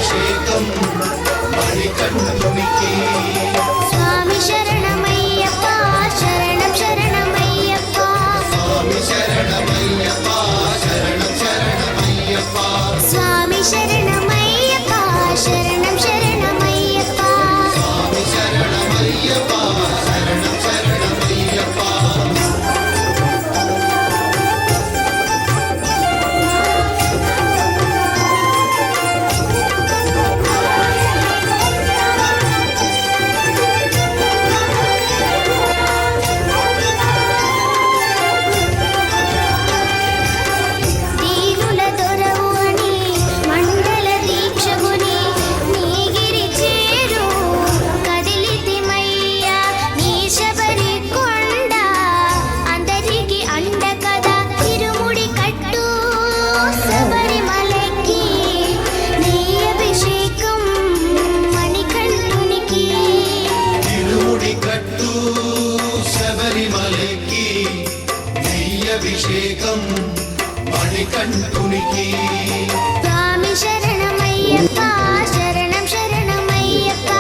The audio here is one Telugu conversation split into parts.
అభిషేకం మణికంఠునికి స్వామి శరణమయ్యప్ప శరణం శరణమయ్యప్ప స్వామి శరణమయ్యప్ప శరణం శరణమయ్యప్ప స్వామి శరణమయ్యప్ప శరణం శరణమయ్యప్ప స్వామి శరణమయ్యప్ప శరణం శరణమయ్యప్ప దీనుల దొరవు అని మండల దీక్షముని నీగిరి చేరు కదిలితిమయ్యా నీ శబరి కొండ అందరికి అండ కదా తిరుముడి కట్టు శబరిమలకి నీ అభిషేకం మణికంఠునికి తిరుముడి కట్టు శబరిమలకి నెయ్యభిషేకం మణికంఠునికి స్వామి శరణమయ్యప్ప శరణం శరణమయ్యప్ప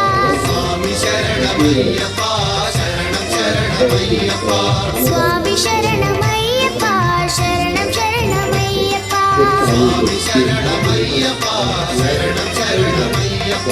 స్వామి శరణమయ్యప్ప శరణం శరణమయ్యప్ప స్వామి శరణమయ్యప్ప శరణం శరణమయ్యప్ప స్వామి శరణమయ్యప్ప శరణం శరణమయ్యప్ప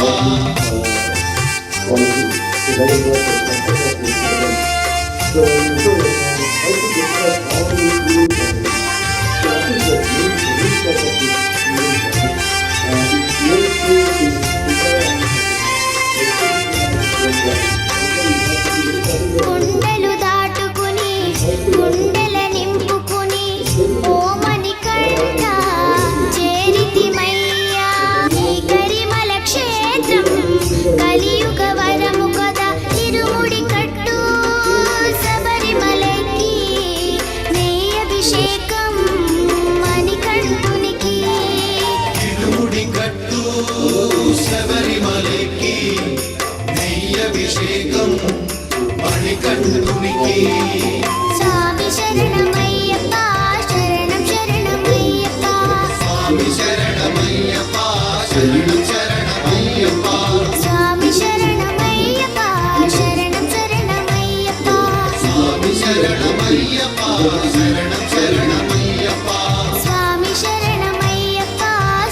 గుండెలు దాటుకుని గుండెల నింపుకుని ఓ మణికంఠ చేరితిమయ్యా నీ కరిమల క్షేత్రం కలియుగ వరము కదా తిరుముడి కట్టు శబరిమలకి నీ అభిషేకం మణికంఠునికి తిరుముడి కట్టు శబరిమలకి నెయ్యభిషేకం మణికంఠునికి స్వామి శరణమయ్యప్ప శరణం శరణమయ్యప్ప స్వామి శరణమయ్యప్ప శరణం శరణమయ్యప్ప స్వామి శరణమయ్యప్ప శరణం శరణమయ్యప్ప స్వామి శరణమయ్యప్ప శరణం శరణమయ్యప్ప స్వామి శరణమయ్యప్ప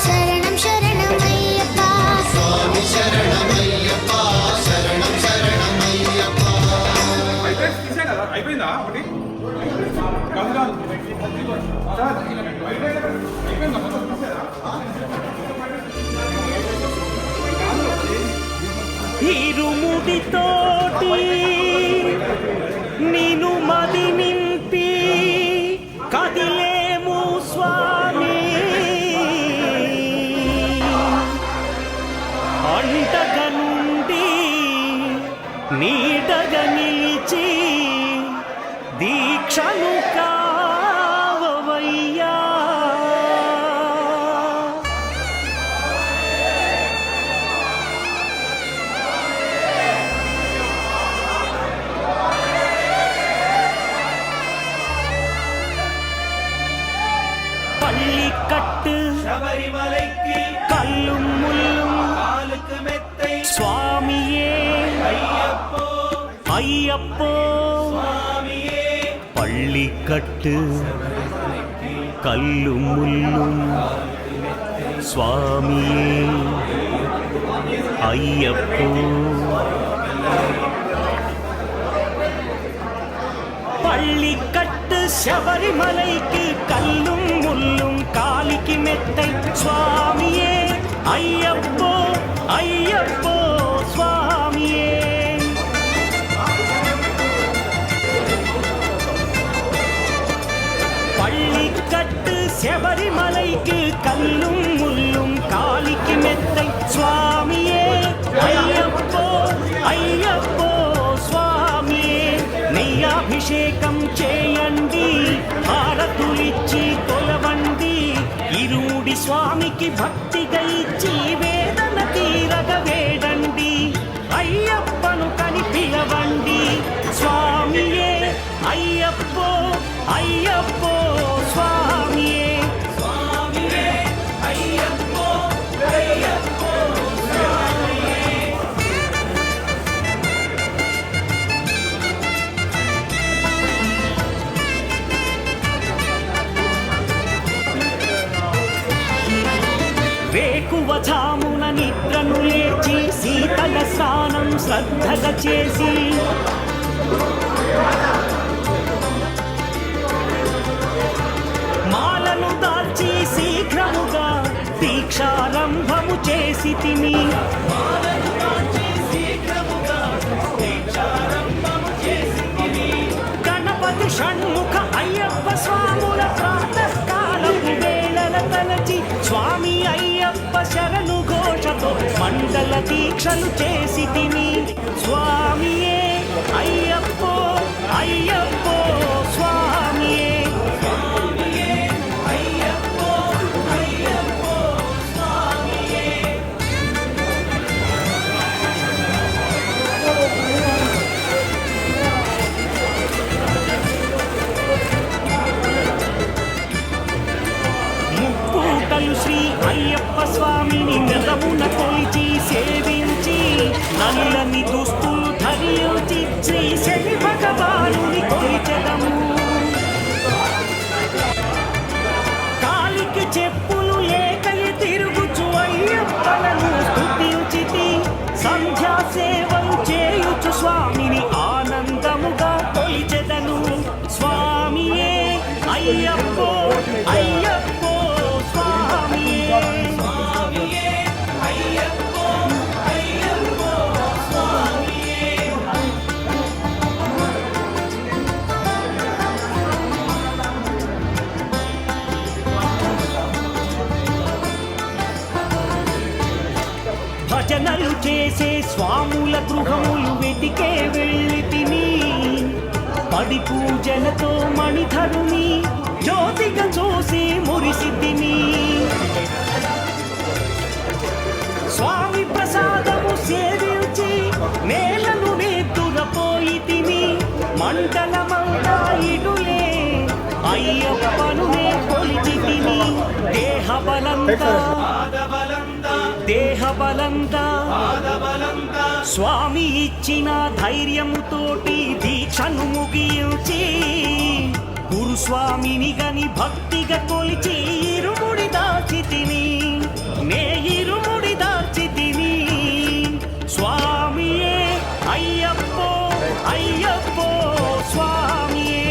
శరణం శరణమయ్యప్ప స్వామి శరణమయ్యప్ప శరణం శరణమయ్యప్ప అయిపోయిందా ఒకటి ఇరుముడితోటి నిను మది నింపి కదిలేము స్వామి అంటగా నుండి నీడగా నిలిచి దీక్షను కావవయ్యా பள்ளிக்கட்டு శబరిమలైకి கல்லும் முள்ளும் కాలుకు మెత్తై சுவாமியே అయ్యప్పో ஐயப்போ స్వామియే பள்ளிக்கட்டு கல்லும் முள்ளும் சுவாமியே ஐயப்போ பள்ளிக்கட்டு శబరిమలైకి కల్లుం ముల్లుం కాలికి మెత్తై స్వామియే అయ్యప్పో అయ్యప్పో స్వామియే பள்ளிக்கட்டு శబరిమలైకి కల్లుం ముల్లుం కాలికి మెత్తై స్వామియే అయ్యప్పో అయ్యప్పో స్వామియే నెయ్యాభిషేకం చేయండి హారతులిచ్చి కొలవండి ఇరుముడి స్వామికి భక్తిగా ఇచ్చి వేదన తీరగ వేడండి అయ్యప్పను కని పిలవండి స్వామియే అయ్యప్పో అయ్యప్పో స్వామియే స్వామియే అయ్యప్పో అయ్యప్పో శ్రద్ధగా చేసి మాలను దాల్చి శీఘ్రముగా దీక్షారంభము చేసి తిని గణపతి షణ్ముఖ అయ్యప్ప స్వాముల ప్రాతకాలపు వేళల తలచి స్వామి అయ్యప్ప శరణు ఘోషతో మండల దీక్షలు చేసి తిని స్వామియే అయ్యప్పో అయ్యప్పో స్వామియే ముప్పూటలు శ్రీ అయ్యప్ప స్వామిని నెలమున కొలిచి సేవించి నల్లని దుస్తులు ధరించి శ్రీ శని భగవానుని కొలిచెదము కాలికి చెప్పులు లేకయ తిరుగుచు అయ్యప్పలను స్తుతించితి సంధ్యా సేవలు చేయుచు స్వామిని ఆనందముగా కొలిచెదను స్వామియే అయ్యప్పో అయ్యప్పో స్వామియే భజనలు చేసే స్వాముల గృహములు వెతికే వెళ్ళి తిని పడి పూజలతో మణిధరుని జ్యోతిగా చూసి మురిసి తిని స్వామి ప్రసాదము సేవించి నేలను నేతురపోయి తిని మండలమంతా ఇడులే అయ్యప్పను నే కొలిచి తిని దేహబలంతా స్వామి ఇచ్చిన ధైర్యముతోటి దీక్షను ముగించి గురుస్వామిని గని భక్తిగా కొలిచి ఇరుముడి దాచి తిని నే ఇరుముడి దాచి తిని స్వామియే అయ్యప్పో అయ్యప్పో స్వామియే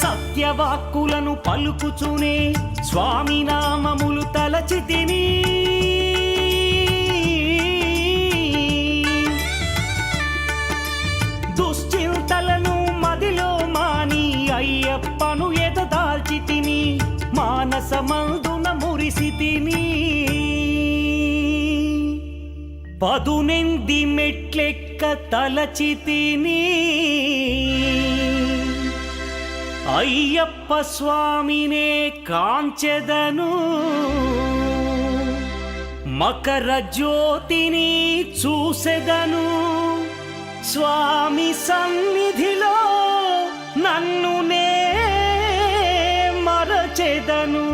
సత్యవాక్కులను పలుకుచునే స్వామి నామములు తలచి తిని దుశ్చింతలను మదిలో మాని అయ్యప్పను ఎదదాల్చి తిని మానసమందున మురిసి తిని పదునెంది మెట్లెక్క తలచి తిని అయ్యప్ప స్వామినే కాంచెదను మకర జ్యోతిని చూసెదను స్వామి సన్నిధిలో నన్ను నే మరచెదను